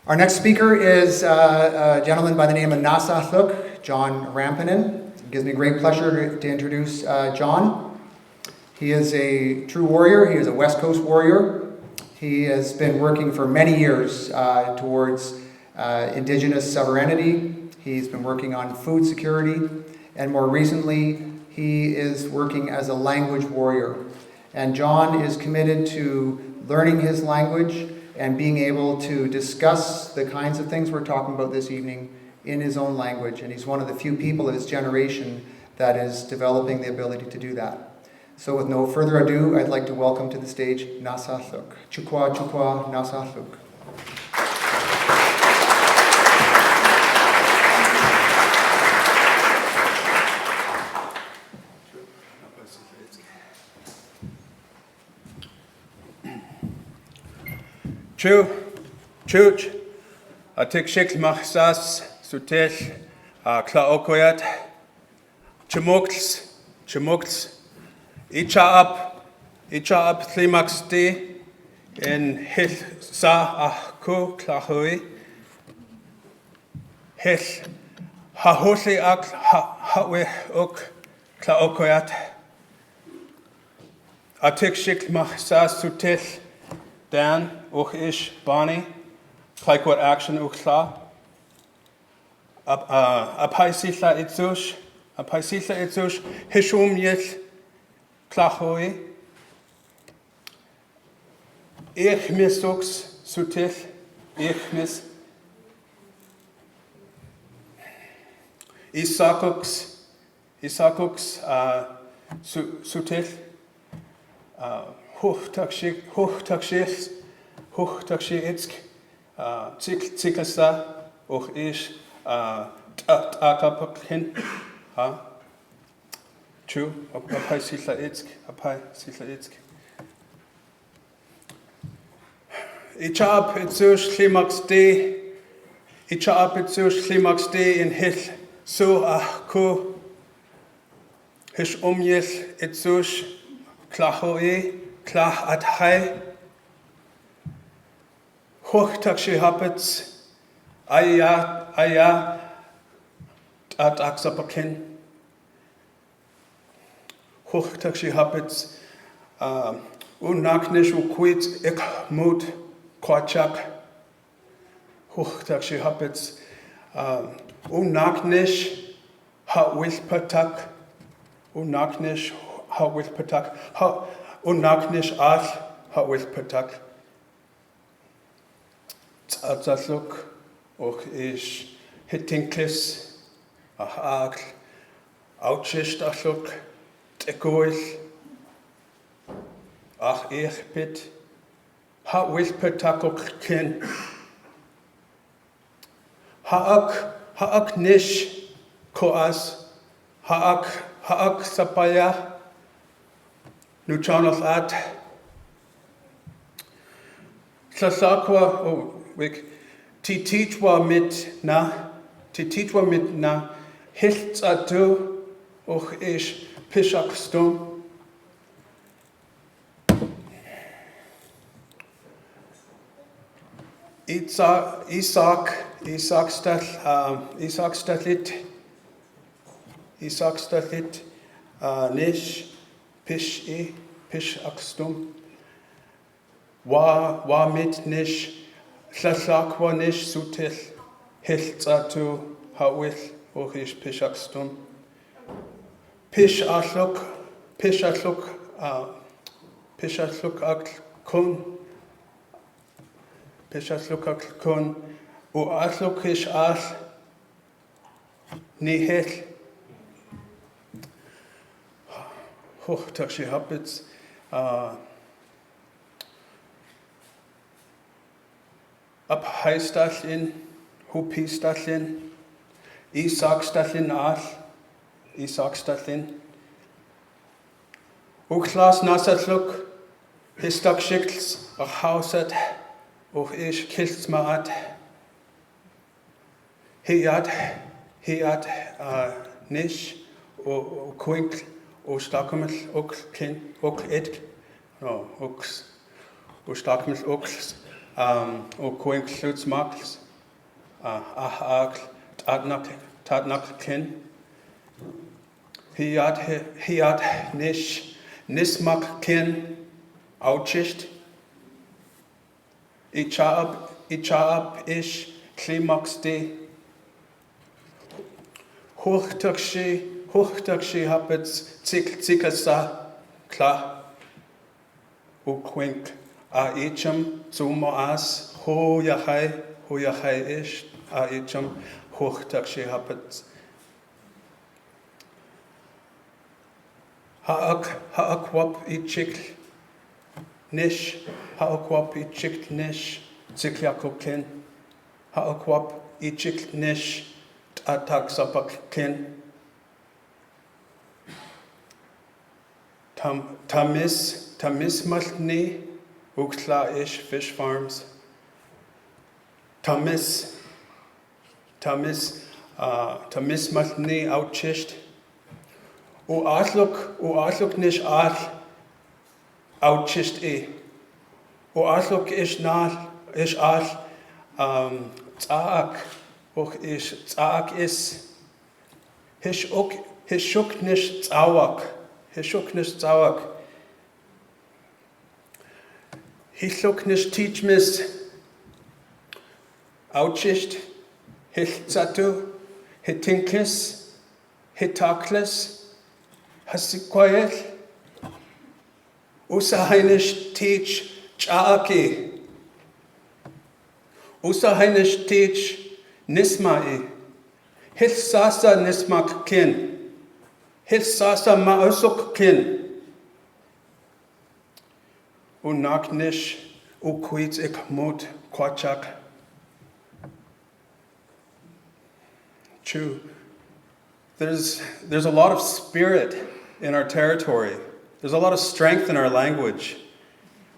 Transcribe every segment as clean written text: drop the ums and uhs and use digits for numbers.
Our next speaker is a gentleman by the name of aasałuk, John Rampanen. It gives me great pleasure to introduce John. He is a true warrior. He is a West Coast warrior. He has been working for many years towards Indigenous sovereignty. He's been working on food security, and more recently, he is working as a language warrior. And John is committed to learning his language and being able to discuss the kinds of things we're talking about this evening in his own language. And he's one of the few people of his generation that is developing the ability to do that. So with no further ado, I'd like to welcome to the stage aasałuk. Chukwa, chukwa, aasałuk. Chuch, atik shikl machsas, sutel, Clayoquot, chimokls, aaʔataaḥ, tlimaxti, in hil sa ahku klahui, hil hahuli ak hawe uk Clayoquot, atik shikl machsas sutel, Dan, ish bani, Clayoquot action ukla, apaisila itzush, hishum yel klahui, mis ux sutil, mis aasäłuk sutil, Nuu-Chah-Nulth, Tiklasa, ish, aaʔataaḥ, Chu, apai sila itsk. Aaʔataaḥ itzush tlimaxti in hil su ahku, hish yel itzush klahui, aaʔataaḥ, Hochtakshi habits, aya, aaʔataaḥ, Hochtakshi habits, unaknish ukwit ikmut kwachak, Hochtakshi habits, unaknish hawilpatak, unaknish al hawilpatak. Aasałuk, ish hittinklis, aaʔataaḥ, aaʔataaḥ, teguil, ichbit, hawilpatak haak nish koas, haak sapaya, Nuu-Chah-Nulth Tlasakwa, tititwa mit na, hiltzatu, ish pishakstum. Isakstallit, nish, pishakstum. Wa mit nish, tlasakwa nish sutil, hiltzatu, hawil, ish pishakstum. Pishaʔataaḥ kun, aaʔataaḥ ish al, nihil, Hochtakshi habits, abheistallin, hupistallin, isaksstallin al, isaksstallin. Uklas aasałuk, histak shikls, hausat, ish kilts maat, hiat, nish, quinkl, stakumel, kin, edk, no, ux, Ustakmil Uks, O Quink Slutsmaks, aaʔataaḥ, Tatnak Kin. Hiat Nismak Kin, Outchist. Ichaab Ish, Klimax De. Hochtakshi Hapets, Zikasa, Kla. O Quink, Aicham, Zumoas, Ho Yachai Ish, Aicham, Hochtakshi Hapets. Haakwap Ichik Nish, Haakwap Ichik Nish, Zikyakokin, Haakwap Ichik Nish, Tataksapakin. Tamis Maltni, Ukla Ish Fish Farms. Tamis Maltni Outchist. O aaʔataaḥ nish outchist O aaʔataaḥ ish aaʔataaḥ och ish aaʔataaḥ is. Hishuk nish aaʔataaḥ. Hishuk nish teachmis. Outchist. Hiltzatu. Hitinklis. Hitaklis. Hasikwayel. Usahainish teach čaanii. Usahainish teach nismai. Hilsasa nismak kin. Hilsasa maasuk kin. Unaknish ukwits ikmut kwachak. True. There's a lot of spirit in our territory. There's a lot of strength in our language.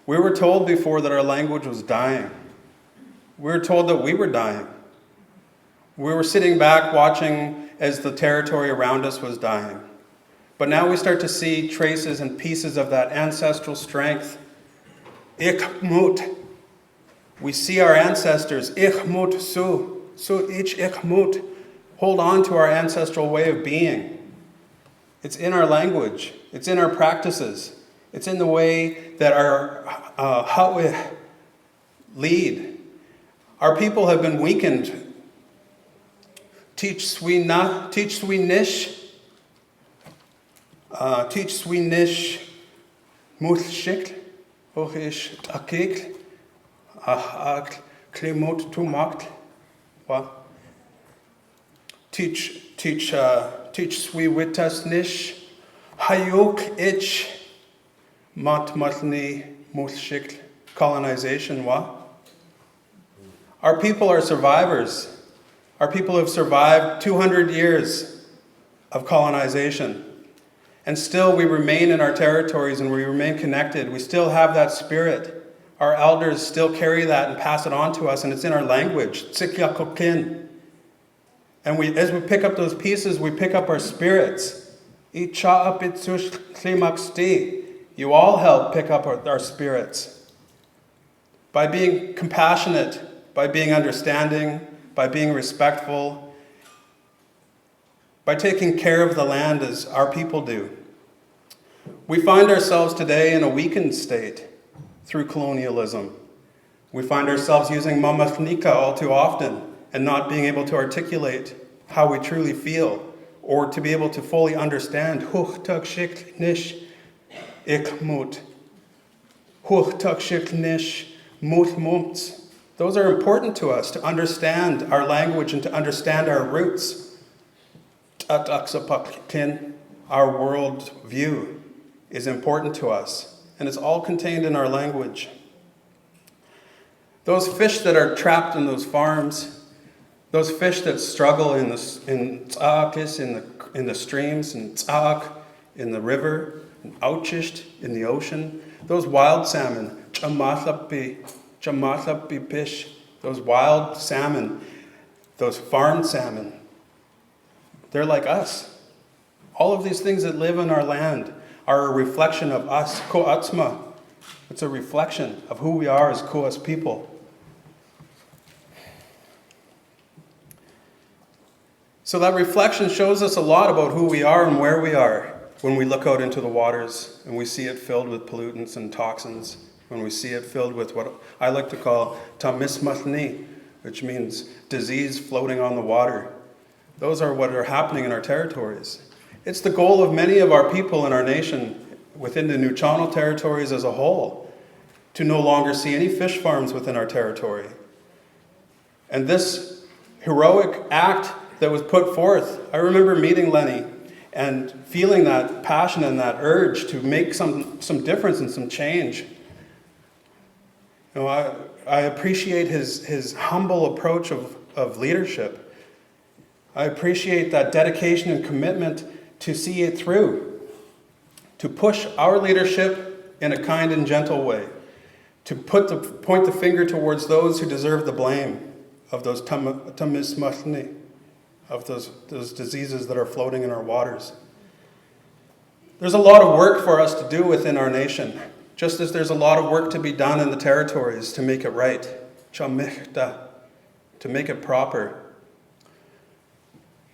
We were told before that our language was dying. We were told that we were dying. We were sitting back watching as the territory around us was dying. But now we start to see traces and pieces of that ancestral strength. Ikmut. We see our ancestors. Ikmut su ich ikmut. Hold on to our ancestral way of being. It's in our language. It's in our practices. It's in the way that our how we lead. Our people have been weakened. Teach swinish mulshik ochish takik klimot tumakt. Teach swi witas nish hayuk ich matmatni mulshik colonization wa. Our people are survivors. Our people have survived 200 years of colonization. And still we remain in our territories and we remain connected. We still have that spirit. Our elders still carry that and pass it on to us, and it's in our language. Tsikyakokin. And as we pick up those pieces, we pick up our spirits. You all help pick up our spirits. By being compassionate, by being understanding, by being respectful, by taking care of the land as our people do. We find ourselves today in a weakened state through colonialism. We find ourselves using mamathnika all too often and not being able to articulate how we truly feel or to be able to fully understand. Those are important to us, to understand our language and to understand our roots. Our world view is important to us, and it's all contained in our language. Those fish that are trapped in those farms, those fish that struggle in aaʔataaḥ, in the streams, in aaʔataaḥ, in the river, in aaʔataaḥ, in the ocean, those wild salmon, čaanii fish, those wild salmon, those farmed salmon, they're like us. All of these things that live in our land are a reflection of us, ko'atzma. It's a reflection of who we are as ko'as people. So that reflection shows us a lot about who we are and where we are when we look out into the waters and we see it filled with pollutants and toxins, when we see it filled with what I like to call aaʔataaḥ, which means disease floating on the water. Those are what are happening in our territories. It's the goal of many of our people in our nation, within the Nuu-Chah-Nulth territories as a whole, to no longer see any fish farms within our territory. And this heroic act that was put forth, I remember meeting Lenny and feeling that passion and that urge to make some difference and some change. You know, I appreciate his humble approach of leadership. I appreciate that dedication and commitment to see it through, to push our leadership in a kind and gentle way, to point the finger towards those who deserve the blame of those aaʔataaḥ, of those diseases that are floating in our waters. There's a lot of work for us to do within our nation, just as there's a lot of work to be done in the territories to make it right, čaanii, to make it proper.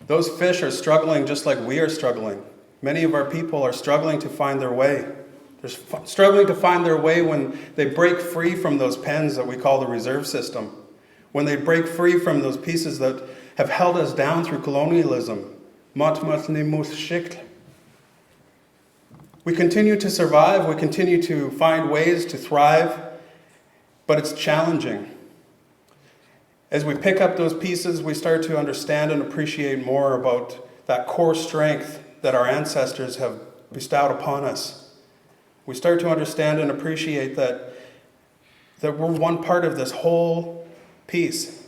Those fish are struggling just like we are struggling. Many of our people are struggling to find their way. They're struggling to find their way when they break free from those pens that we call the reserve system, when they break free from those pieces that have held us down through colonialism. We continue to survive, we continue to find ways to thrive, but it's challenging. As we pick up those pieces, we start to understand and appreciate more about that core strength that our ancestors have bestowed upon us. We start to understand and appreciate that we're one part of this whole piece.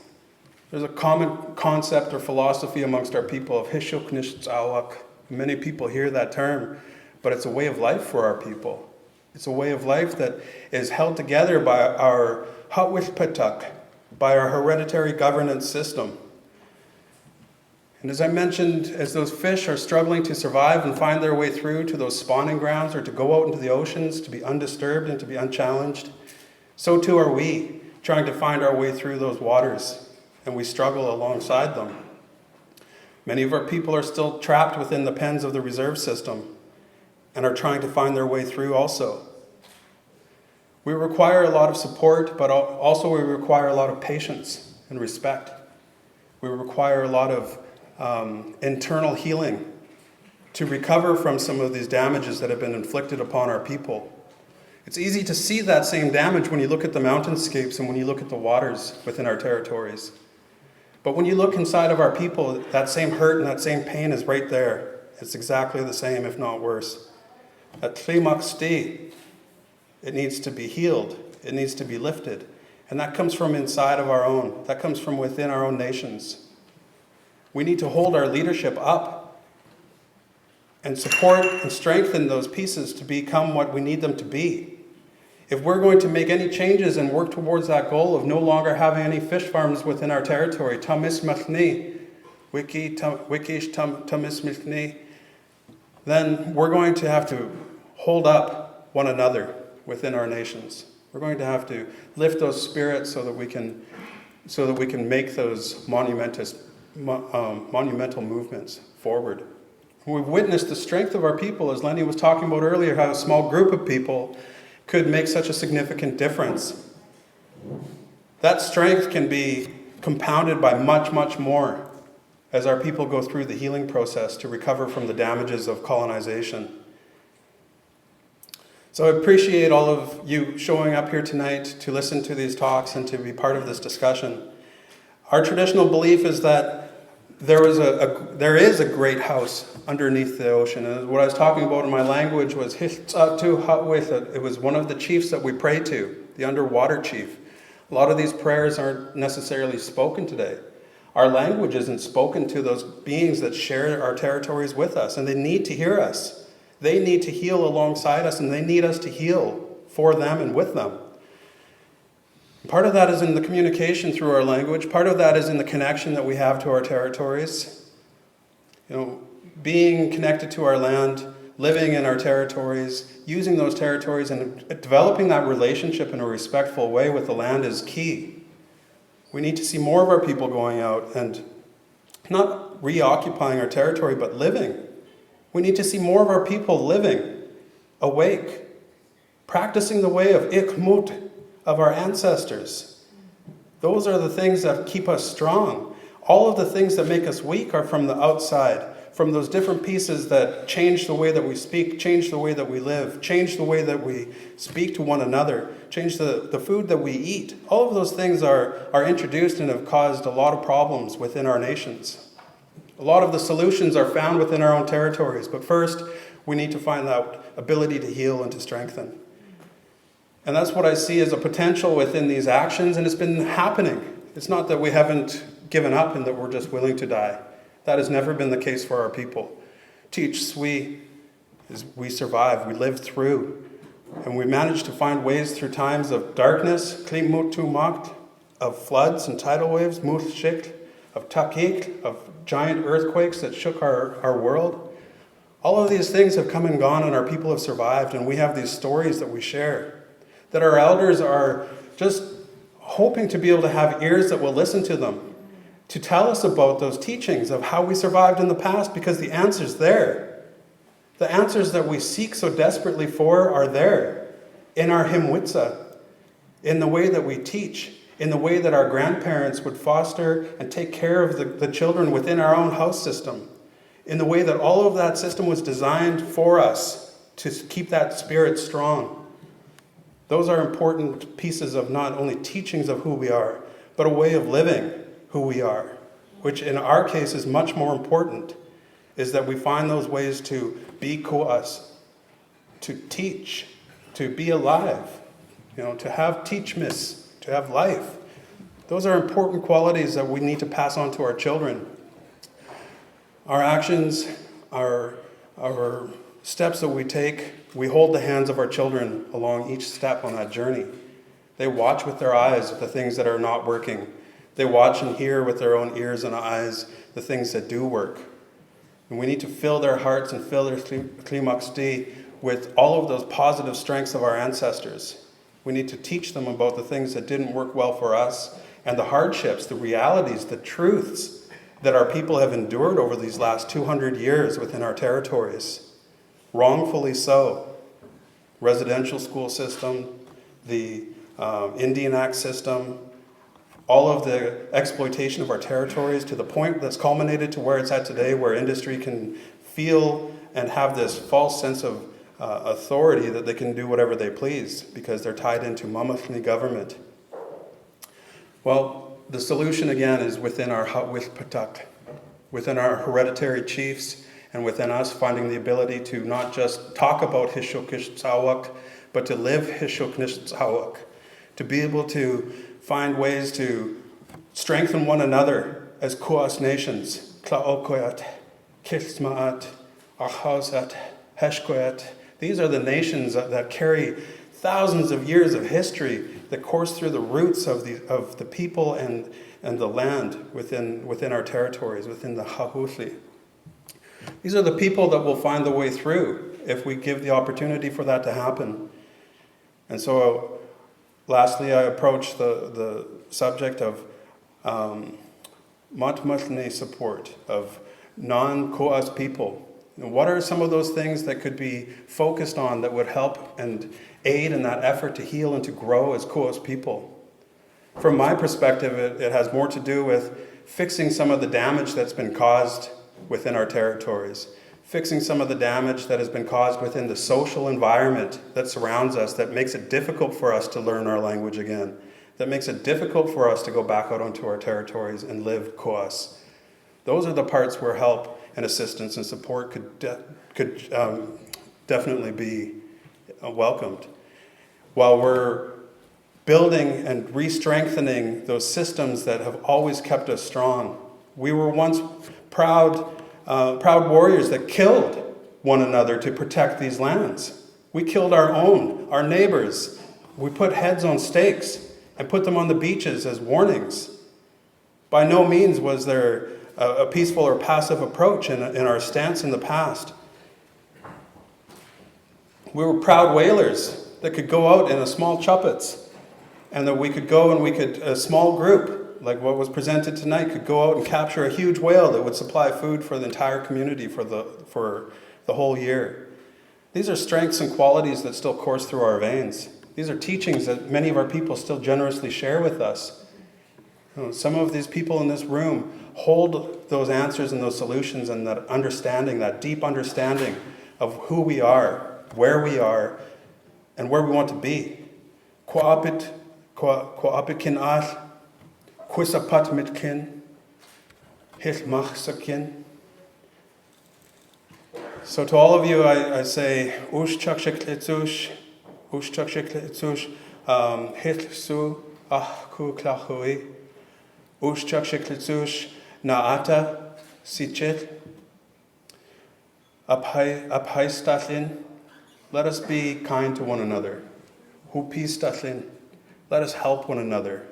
There's a common concept or philosophy amongst our people of hishuk nish aasałuk. Many people hear that term, but it's a way of life for our people. It's a way of life that is held together by our aaʔataaḥ, by our hereditary governance system. And as I mentioned, as those fish are struggling to survive and find their way through to those spawning grounds or to go out into the oceans to be undisturbed and to be unchallenged, so too are we, trying to find our way through those waters, and we struggle alongside them. Many of our people are still trapped within the pens of the reserve system and are trying to find their way through also. We require a lot of support, but also we require a lot of patience and respect. We require a lot of internal healing to recover from some of these damages that have been inflicted upon our people. It's easy to see that same damage when you look at the mountainscapes and when you look at the waters within our territories. But when you look inside of our people, that same hurt and that same pain is right there. It's exactly the same, if not worse. That aaʔataaḥ, it needs to be healed. It needs to be lifted. And that comes from inside of our own. That comes from within our own nations. We need to hold our leadership up and support and strengthen those pieces to become what we need them to be. If we're going to make any changes and work towards that goal of no longer having any fish farms within our territory, then we're going to have to hold up one another within our nations. We're going to have to lift those spirits so that we can make those monumental movements forward. We've witnessed the strength of our people, as Lenny was talking about earlier, how a small group of people could make such a significant difference. That strength can be compounded by much, much more as our people go through the healing process to recover from the damages of colonization. So I appreciate all of you showing up here tonight to listen to these talks and to be part of this discussion. Our traditional belief is that there is a great house underneath the ocean. And what I was talking about in my language was aaʔataaḥ. It was one of the chiefs that we pray to, the underwater chief. A lot of these prayers aren't necessarily spoken today. Our language isn't spoken to those beings that share our territories with us, and they need to hear us. They need to heal alongside us, and they need us to heal for them and with them. Part of that is in the communication through our language. Part of that is in the connection that we have to our territories. Being connected to our land, living in our territories, using those territories and developing that relationship in a respectful way with the land is key. We need to see more of our people going out and Not reoccupying our territory, but living. We need to see more of our people living, awake, practicing the way of aaʔataaḥ, of our ancestors. Those are the things that keep us strong. All of the things that make us weak are from the outside, from those different pieces that change the way that we speak, change the way that we live, change the way that we speak to one another, change the food that we eat. All of those things are introduced and have caused a lot of problems within our nations. A lot of the solutions are found within our own territories, but first we need to find that ability to heal and to strengthen. And that's what I see as a potential within these actions, and it's been happening. It's not that we haven't given up and that we're just willing to die. That has never been the case for our people. Teach Sui is we survive, we live through, and we manage to find ways through times of darkness, Klimut-Tumakt, of floods and tidal waves, Muth-Shik, of Takik, of giant earthquakes that shook our world. All of these things have come and gone, and our people have survived, and we have these stories that we share, that our elders are just hoping to be able to have ears that will listen to them, to tell us about those teachings of how we survived in the past, because the answer's there. The answers that we seek so desperately for are there in our himwitsa, in the way that we teach, in the way that our grandparents would foster and take care of the children within our own house system, in the way that all of that system was designed for us to keep that spirit strong. Those are important pieces of not only teachings of who we are, but a way of living who we are, which in our case is much more important, is that we find those ways to be ko'as, to teach, to be alive, to have teachmiss, to have life. Those are important qualities that we need to pass on to our children. Our actions, our steps that we take, we hold the hands of our children along each step on that journey. They watch with their eyes the things that are not working. They watch and hear with their own ears and eyes the things that do work. And we need to fill their hearts and fill their klimaksti with all of those positive strengths of our ancestors. We need to teach them about the things that didn't work well for us and the hardships, the realities, the truths that our people have endured over these last 200 years within our territories. Wrongfully so. Residential school system, the Indian Act system, all of the exploitation of our territories to the point that's culminated to where it's at today, where industry can feel and have this false sense of authority that they can do whatever they please because they're tied into Mamathni government. Well, the solution again is within our Hawith-Patak, within our hereditary chiefs, and within us finding the ability to not just talk about aaʔataaḥ, but to live aaʔataaḥ, to be able to find ways to strengthen one another as ko'as nations. Clayoquot, Kismaat, Ahosat, Heshkoet. These are the nations that carry thousands of years of history that course through the roots of the people and the land within our territories, within the Hahusli. These are the people that will find the way through if we give the opportunity for that to happen. And so, lastly, I approach the subject of matmathni support, of non-ko'as people. And what are some of those things that could be focused on that would help and aid in that effort to heal and to grow as ko'as people? From my perspective, it has more to do with fixing some of the damage that's been caused within our territories, fixing some of the damage that has been caused within the social environment that surrounds us, that makes it difficult for us to learn our language again, that makes it difficult for us to go back out onto our territories and live ko'as. Those are the parts where help and assistance and support could definitely be welcomed. While we're building and re-strengthening those systems that have always kept us strong, we were once proud warriors that killed one another to protect these lands. We killed our neighbors. We put heads on stakes and put them on the beaches as warnings. By no means was there a peaceful or passive approach in our stance in the past. We were proud whalers that could go out in a small chuppets, and that we could go and a small group, like what was presented tonight, could go out and capture a huge whale that would supply food for the entire community for the whole year. These are strengths and qualities that still course through our veins. These are teachings that many of our people still generously share with us. Some of these people in this room hold those answers and those solutions and that understanding, that deep understanding of who we are, and where we want to be. Qua'apit kin aaʔataaḥ, quisapat mitkin, hilmachsakin. So to all of you, I say, ush-chak-shik-litzush, hil-su, ah-ku-klachui, ush-chak-shik-litzush, na-ata, sichit, abhai-stalin. Let us be kind to one another. Hupi-stalin. Let us help one another.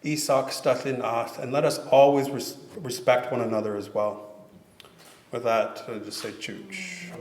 Isak-stalin aaʔataaḥ. And let us always respect one another as well. With that, I just say chooch.